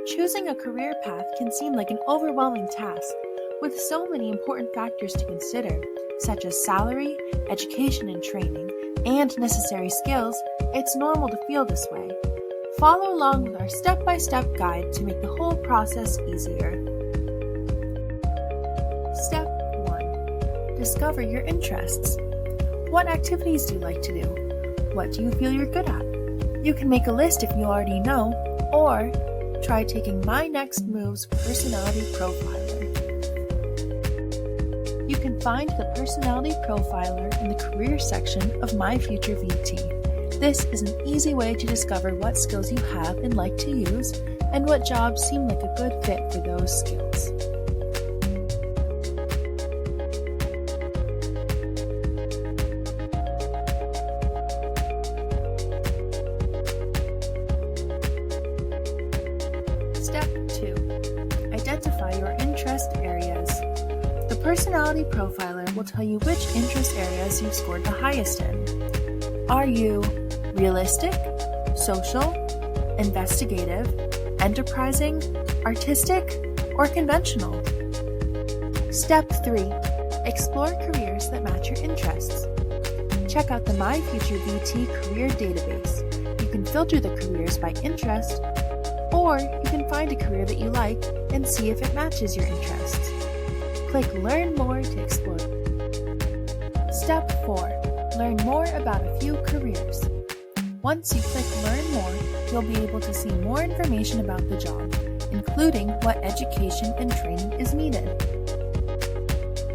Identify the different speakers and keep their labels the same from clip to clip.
Speaker 1: Choosing a career path can seem like an overwhelming task, with so many important factors to consider, such as salary, education and training, and necessary skills. It's normal to feel this way. Follow along with our step-by-step guide to make the whole process easier. Step 1. Discover your interests. What activities do you like to do? What do you feel you're good at? You can make a list if you already know, or try taking My Next Move's Personality Profiler. You can find the Personality Profiler in the Career section of My Future VT. This is an easy way to discover what skills you have and like to use, and what jobs seem like a good fit for those skills. Step 2. Identify your interest areas. The Personality Profiler will tell you which interest areas you've scored the highest in. Are you realistic, social, investigative, enterprising, artistic, or conventional? Step 3. Explore careers that match your interests. Check out the My Future VT career database. You can filter the careers by interest, or you can find a career that you like and see if it matches your interests. Click Learn More to explore. Step 4. Learn more about a few careers. Once you click Learn More, you'll be able to see more information about the job, including what education and training is needed.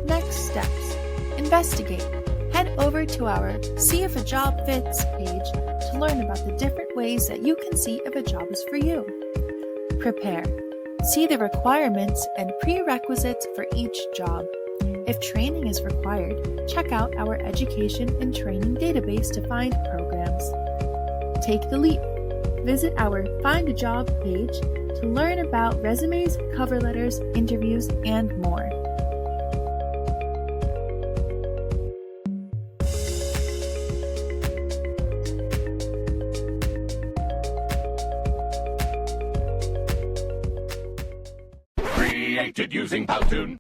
Speaker 1: Next steps. Investigate. Head over to our See If a Job Fits page to learn about the different ways that you can see if a job is for you. Prepare. See the requirements and prerequisites for each job. If training is required, check out our education and training database to find programs. Take the leap. Visit our Find a Job page to learn about resumes, cover letters, interviews, and more.
Speaker 2: Created using Powtoon.